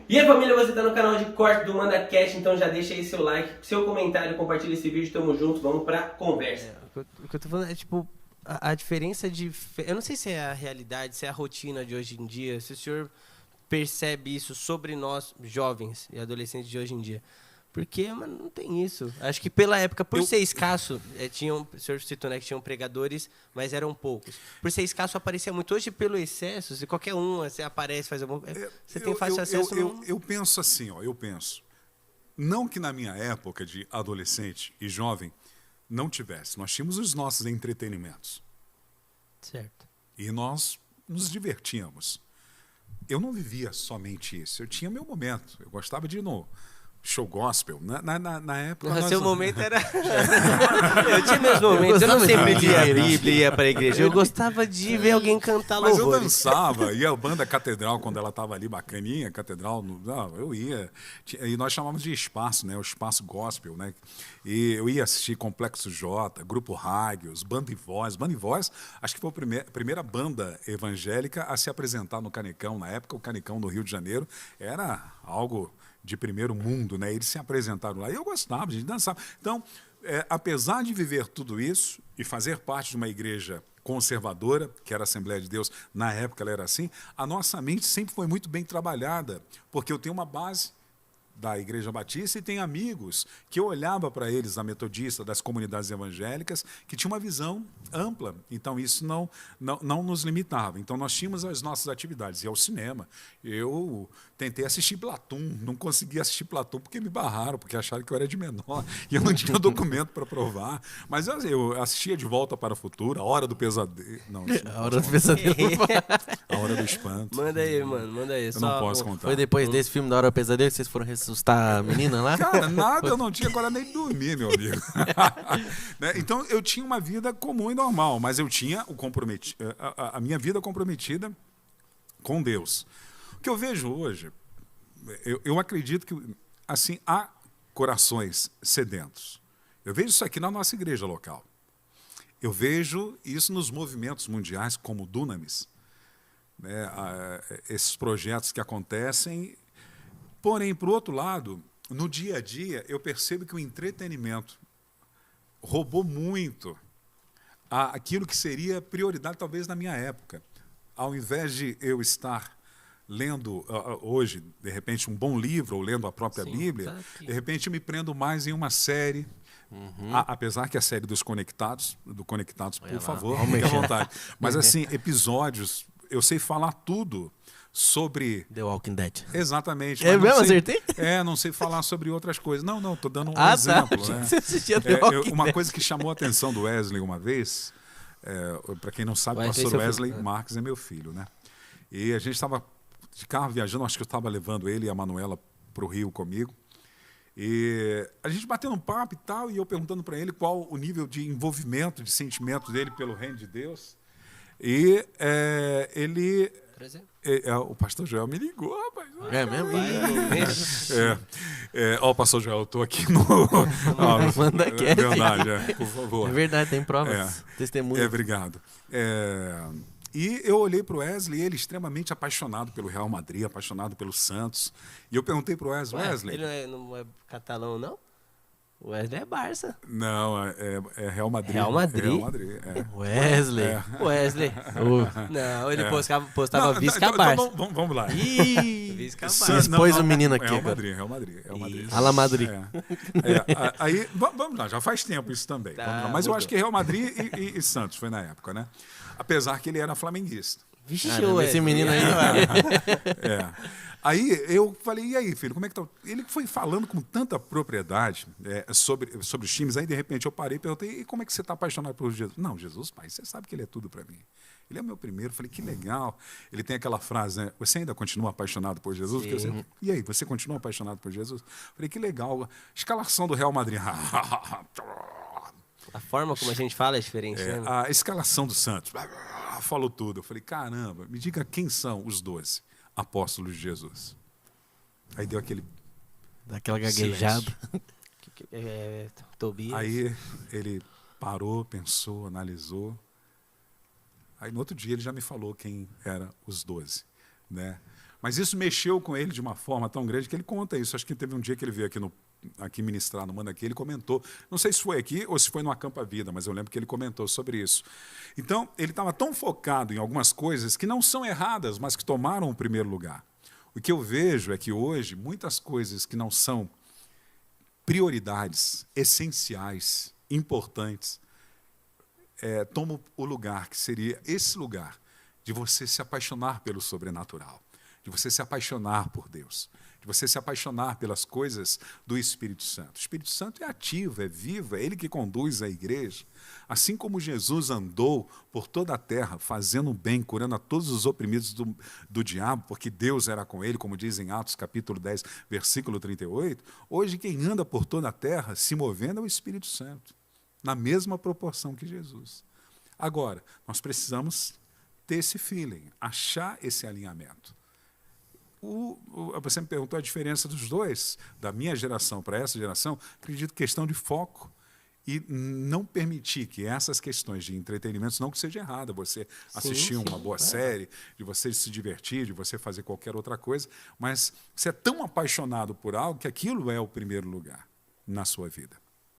E aí família, você tá no canal de corte do MandaCast, então já deixa aí seu like, seu comentário, compartilha esse vídeo, tamo junto, vamos pra conversa. O que eu tô falando é, tipo, a diferença de... Eu não sei se é a realidade, se é a rotina de hoje em dia, se o senhor percebe isso sobre nós, jovens e adolescentes de hoje em dia. Porque, mano, não tem isso. Acho que pela época, por ser escasso, o senhor citou, né, que tinham pregadores, mas eram poucos. Por ser escasso, aparecia muito. Hoje, pelo excesso, se qualquer um você aparece, faz alguma coisa, você tem fácil acesso. Eu penso assim, ó, não que na minha época de adolescente e jovem não tivesse. Nós tínhamos os nossos entretenimentos. Certo. E nós nos divertíamos. Eu não vivia somente isso. Eu tinha meu momento. Eu gostava de ir no show gospel. Na época... Seu momento era... Eu tinha meus momentos. Eu não sempre lia a Bíblia e ia para a igreja. Eu gostava de ver alguém cantar louvor. Mas eu dançava. E a banda Catedral, quando ela estava ali bacaninha, Catedral, eu ia. E nós chamávamos de espaço, né? O espaço gospel, né? E eu ia assistir Complexo J, Grupo Rágios, Banda e Voz. Banda e Voz, acho que foi a primeira banda evangélica a se apresentar no Canecão. Na época, o Canecão no Rio de Janeiro era algo de primeiro mundo, né? Eles se apresentaram lá e eu gostava, a gente dançava. Então, apesar de viver tudo isso e fazer parte de uma igreja conservadora, que era a Assembleia de Deus, na época ela era assim, a nossa mente sempre foi muito bem trabalhada, porque eu tenho uma base da Igreja Batista e tem amigos que eu olhava para eles, da Metodista, das comunidades evangélicas, que tinha uma visão ampla. Então, isso não nos limitava. Então, nós tínhamos as nossas atividades. E ao cinema, eu tentei assistir Platum, não consegui assistir Platum porque me barraram, porque acharam que eu era de menor e eu não tinha documento para provar. Mas eu assistia De Volta para o Futuro, A Hora do Pesadelo. Não, A Hora do Pesadelo. A Hora do Espanto. Manda aí, mano, manda aí. Eu não posso contar. Foi depois desse filme da Hora do Pesadelo que vocês foram ressuscitar a menina lá? Cara, nada, eu não tinha agora nem dormir, meu amigo. Né? Então, eu tinha uma vida comum e normal, mas eu tinha a minha vida comprometida com Deus. O que eu vejo hoje, eu acredito que assim, há corações sedentos. Eu vejo isso aqui na nossa igreja local. Eu vejo isso nos movimentos mundiais, como o Dunamis, né? Esses projetos que acontecem. Porém, por outro lado, no dia a dia, eu percebo que o entretenimento roubou muito aquilo que seria prioridade, talvez, na minha época. Ao invés de eu estar lendo hoje, de repente, um bom livro, ou lendo a própria Bíblia, de repente eu me prendo mais em uma série. Apesar que a série dos Conectados, por favor, fique à vontade. Mas, assim, episódios, eu sei falar tudo sobre... The Walking Dead. Exatamente. É mesmo? Acertei? Não sei falar sobre outras coisas. Não, estou dando um exemplo. Tá. Né? Você assistia The Walking Uma Dead. coisa que chamou a atenção do Wesley uma vez, para quem não sabe, o pastor Wesley Marques é meu filho, né? E a gente estava de carro viajando, acho que eu estava levando ele e a Manuela para o Rio comigo. E a gente batendo um papo e tal, e eu perguntando para ele qual o nível de envolvimento, de sentimento dele pelo reino de Deus. E ele... o pastor Joel me ligou, rapaz. É mesmo? O pastor Joel, eu estou aqui no... MandaCast. É verdade, por favor. É verdade, tem provas, testemunhas. Obrigado. E eu olhei para o Wesley, ele extremamente apaixonado pelo Real Madrid, apaixonado pelo Santos. E eu perguntei para o Wesley... Ele não é catalão, não? O Wesley é Barça. Não, é Real Madrid. Real Madrid? Real Madrid, Wesley. Wesley. Não, ele postava Visca-Barça. Então, vamos lá. Visca-Barça. Expôs o menino aqui. Real Madrid. Ala Madrid. Aí, vamos lá, já faz tempo isso também. Tá, mas eu acho que Real Madrid e Santos foi na época, né? Apesar que ele era flamenguista. Vixe, esse menino aí. Aí eu falei, e aí, filho, como é que tá? Ele foi falando com tanta propriedade sobre os times, aí de repente eu parei e perguntei, e como é que você está apaixonado por Jesus? Não, Jesus, pai, você sabe que ele é tudo para mim. Ele é o meu primeiro. Falei, que legal. Ele tem aquela frase, né? Você ainda continua apaixonado por Jesus? E aí, você continua apaixonado por Jesus? Falei, que legal. Escalação do Real Madrid. A forma como a gente fala é diferente, né? A escalação do Santos. Falou tudo. Eu falei, caramba, me diga quem são os 12 apóstolos de Jesus. Aí deu aquele... Daquela gaguejada. Tobias. Aí ele parou, pensou, analisou. Aí no outro dia ele já me falou quem eram os 12, né? Mas isso mexeu com ele de uma forma tão grande que ele conta isso. Acho que teve um dia que ele veio aqui ministrar no Manda Aqui, ele comentou, não sei se foi aqui ou se foi no Acampa Vida, mas eu lembro que ele comentou sobre isso. Então, ele estava tão focado em algumas coisas que não são erradas, mas que tomaram o primeiro lugar. O que eu vejo é que hoje, muitas coisas que não são prioridades, essenciais, importantes, tomam o lugar, que seria esse lugar de você se apaixonar pelo sobrenatural, de você se apaixonar por Deus, de você se apaixonar pelas coisas do Espírito Santo. O Espírito Santo é ativo, é vivo, é Ele que conduz a igreja. Assim como Jesus andou por toda a terra, fazendo o bem, curando a todos os oprimidos do diabo, porque Deus era com ele, como diz em Atos capítulo 10, versículo 38, hoje quem anda por toda a terra, se movendo, é o Espírito Santo, na mesma proporção que Jesus. Agora, nós precisamos ter esse feeling, achar esse alinhamento. Você me perguntou a diferença dos dois, da minha geração para essa geração. Acredito que questão de foco e não permitir que essas questões de entretenimento, não que seja errada, você assistir uma boa série, de você se divertir, de você fazer qualquer outra coisa, mas você é tão apaixonado por algo que aquilo é o primeiro lugar na sua vida.